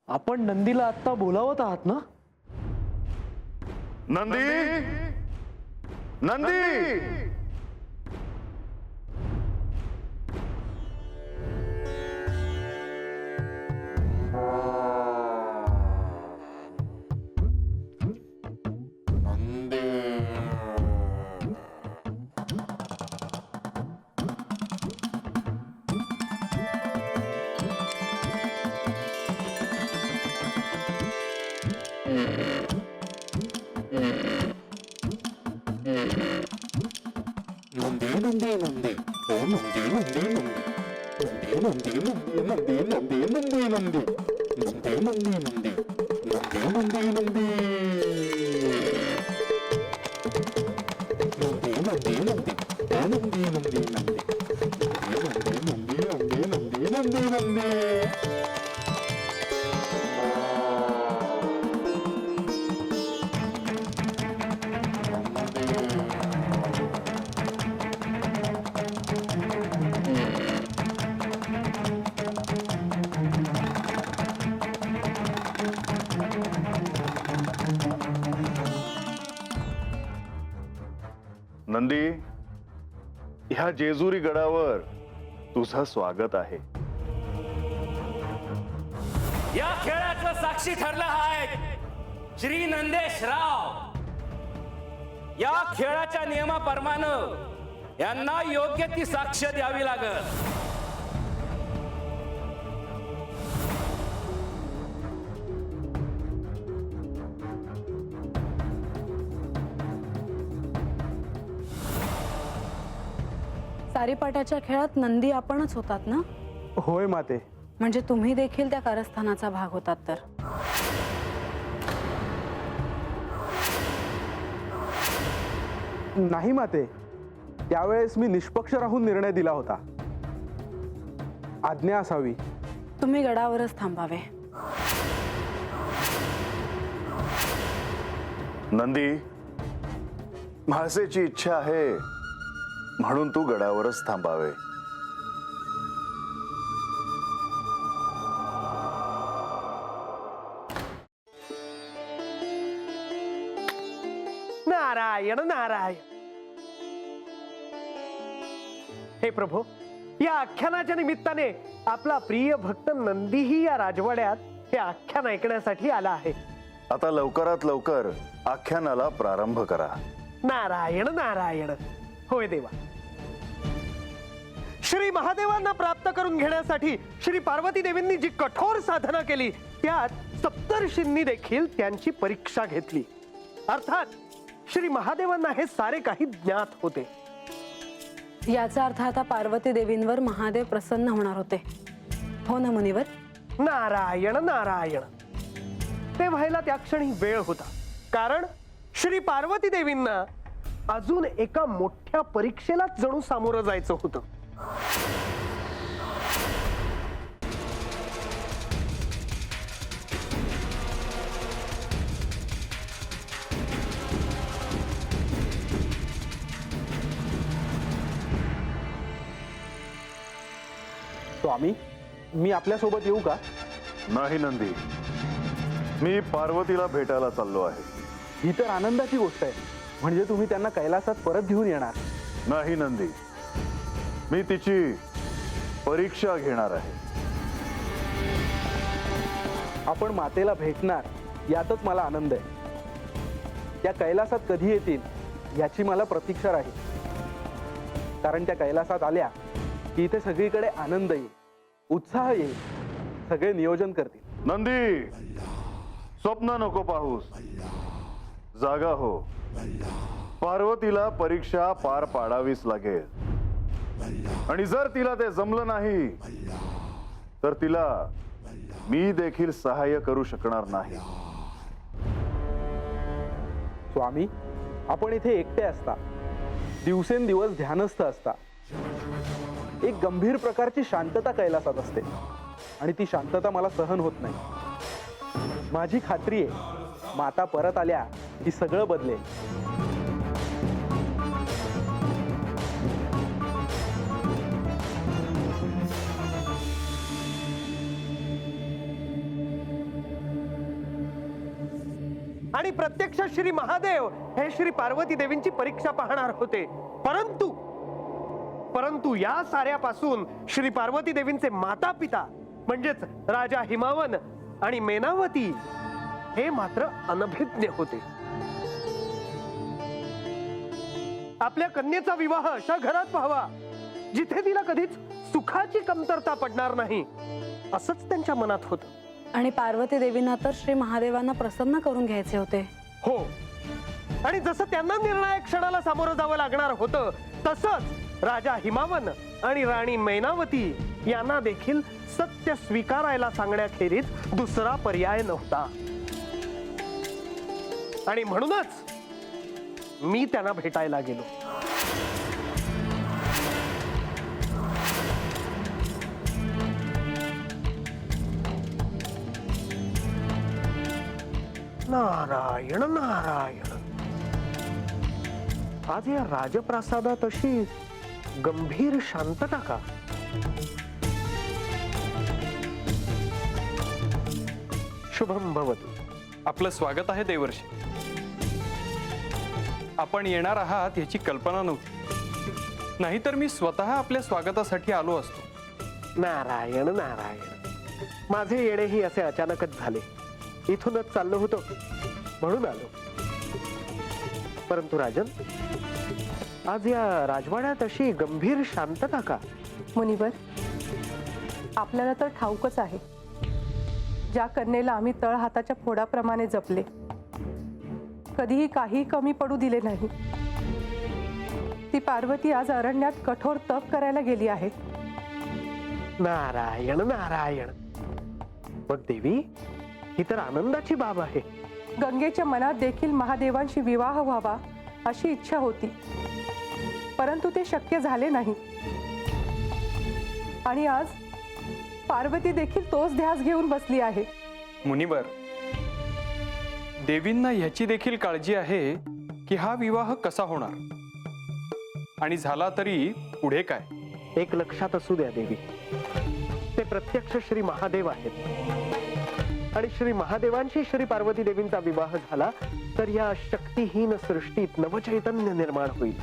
आपण नंदीला आता बोलावत आहात ना? नंदी, नंदी, नंदी, ह्या जेजुरी गडावर तुझं स्वागत आहे. या खेळाचं साक्षी ठरलं आहे श्री नंदेश राव. या खेळाच्या नियमाप्रमाणे यांना योग्य ती साक्ष द्यावी लागेल. सारीपाटाच्या खेळात नंदी आपणच होतात ना? होय माते. म्हणजे तुम्ही देखील त्या कारस्थानाचा भाग होतात तर? नाही माते, त्यावेळेस मी निष्पक्ष राहून निर्णय दिला होता. आज्ञा असावी. तुम्ही गडावरच थांबावे. नंदी, म्हाळसेची इच्छा आहे म्हणून तू गडावरच थांबावे. नारायण नारायण. हे प्रभू, या आख्यानाच्या निमित्ताने आपला प्रिय भक्त नंदीही या राजवाड्यात हे आख्यान ऐकण्यासाठी आला आहे. आता लवकरात लवकर आख्यानाला प्रारंभ करा. नारायण नारायण. होय देवा. श्री महादेवांना प्राप्त करून घेण्यासाठी श्री पार्वती देवींनी जी कठोर साधना केली त्यात सप्तर्षींनी देखील त्यांची परीक्षा घेतली. अर्थात श्री महादेवांना हे सारे काही ज्ञात होते. याचा अर्थ आता पार्वती देवींवर महादेव प्रसन्न होणार होते, हो ना मुनिवर? नारायण नारायण. ते व्हायला त्या क्षणी वेळ होता, कारण श्री पार्वती देवींना अजून एका मोठ्या परीक्षेला जणू सामोरं जायचं होतं. स्वामी, मी आपल्या सोबत येऊ का? नाही नंदी, मी पार्वतीला भेटायला चाललो आहे. ही तर आनंदाची गोष्ट आहे. म्हणजे तुम्ही त्यांना कैलासात परत घेऊन येणार. नाही नंदी, मी तिची परीक्षा घेणार आहे. आपण मातेला भेटणार यातच मला आनंद आहे. त्या कैलासात कधी येतील याची मला प्रतीक्षा राहील. कारण त्या कैलासात आल्या की इथे सगळीकडे आनंद येईल, उत्साह येईल, सगळे नियोजन करतील. नंदी, स्वप्न नको पाहूस, जागा हो. पार्वतीला परीक्षा पार पाडावीच लागेल. आणि जर तिला ते जमलं नाही तर तिला मी देखील सहाय्य करू शकणार नाही. स्वामी, आपण इथे एकटे असता, दिवसेंदिवस ध्यानस्थ असता. एक गंभीर प्रकारची शांतता कैलासात असते आणि ती शांतता मला सहन होत नाही. माझी खात्री आहे माता परत आल्या की सगळं बदलेल. आणि प्रत्यक्ष श्री महादेव हे श्री पार्वती देवींची परीक्षा पाहणार होते. परंतु या साऱ्यापासून श्री पार्वती देवींचे माता पिता म्हणजेच राजा हिमावन आणि मेनावती हे मात्र अनभिज्ञ होते. आपल्या कन्येचा विवाह अशा घरात व्हावा जिथे तिला कधीच सुखाची कमतरता पडणार नाही असंच त्यांच्या मनात होतं. आणि पार्वती देवींना तर श्री महादेवांना प्रसन्न करून घ्यायचे होते. हो, आणि जसं त्यांना निर्णायक क्षणाला सामोरं जावं लागणार होतं तसंच राजा हिमावन आणि राणी मैनावती यांना देखील सत्य स्वीकारायला सांगण्याखेरीज दुसरा पर्याय नव्हता. आणि म्हणूनच मी त्यांना भेटायला गेलो. नारायण नारायण, आज या राजप्रासादात अशी गंभीर शांतता का? शुभम भवतु. आपलं स्वागत आहे देवर्षी. आपण येणार आहात याची कल्पना नव्हती, नाहीतर मी स्वतः आपल्या स्वागतासाठी आलो असतो. नारायण नारायण, माझे येणेही असे अचानकच झाले. इथूनच चाललो होतो म्हणून आलो. परंतु राजन, आज या राजवाड्यात अशी गंभीर शांतता का? मुनिवर, आपल्याला तर ठाऊकच आहे, ज्या कन्येला आम्ही तळ हाताच्या फोडाप्रमाणे जपले, कधीही काही कमी पडू दिले नाही, ती पार्वती आज अरण्यात कठोर तप करायला गेली आहे. नारायण नारायण, मग देवी, ही तर आनंदाची बाब आहे. गंगेच्या मनात देखील महादेवांशी विवाह व्हावा अशी इच्छा होती, परंतु ते शक्य झाले नाही. आणि आज पार्वती देखील तोच ध्यास घेऊन बसली आहे. मुनिवर, देवींना ह्याची देखील काळजी आहे की हा विवाह कसा होणार आणि झाला तरी पुढे काय. एक लक्षात असू द्या देवी, ते प्रत्यक्ष श्री महादेव आहेत आणि श्री महादेवांशी श्री पार्वती देवींचा विवाह झाला तर या शक्तिहीन सृष्टीत नवचैतन्य निर्माण होईल.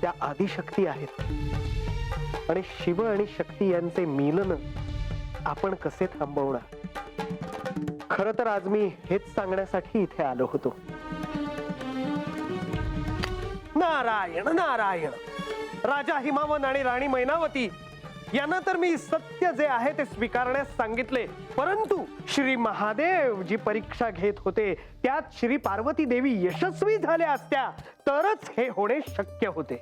त्या आदिशक्ती आहेत आणि शिव आणि शक्ती यांचे मिलन आपण कसे थांबवणार? खरं तर आज मी हेच सांगण्यासाठी इथे आलो होतो. नारायण नारायण, राजा हिमावन आणि राणी मैनावती यांना तर मी सत्य जे आहे ते स्वीकारण्यास सांगितले, परंतु श्री महादेव जी परीक्षा घेत होते त्यात श्री पार्वती देवी यशस्वी झाल्या असत्या तरच हे होणे शक्य होते.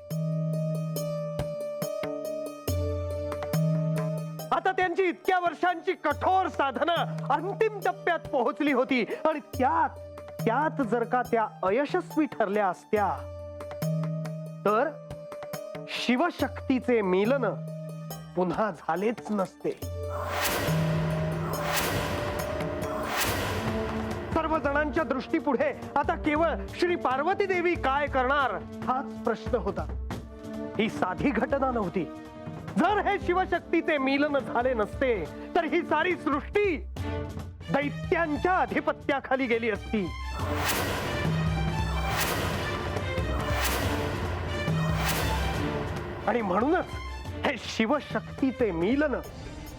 आता त्यांची इतक्या वर्षांची कठोर साधना अंतिम टप्प्यात पोहोचली होती आणि त्यात जर का त्या अयशस्वी ठरल्या असत्या तर शिवशक्तीचे मिलन पुन्हा झालेच नसते. सर्व जणांच्या दृष्टीपुढे आता केवळ श्री पार्वती देवी काय करणार हाच प्रश्न होता. ही साधी घटना नव्हती. जर हे शिवशक्तीचे मिलन झाले नसते तर ही सारी सृष्टी दैत्यांच्या अधिपत्याखाली गेली असती. आणि म्हणूनच हे शिवशक्तीचे मिलन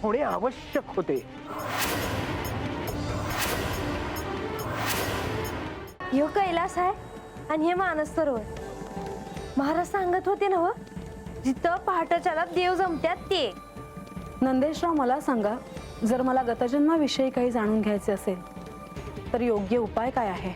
होणे आवश्यक होते. यो कैलास आहे आणि हे मानस सरोवर. महाराज सांगत होते ना, जिथं पहाटेच्याला देव जमत्यात ते. नंदेशराव, मला सांगा, जर मला गतजन्माविषयी काही जाणून घ्यायचे असेल तर योग्य उपाय काय आहे?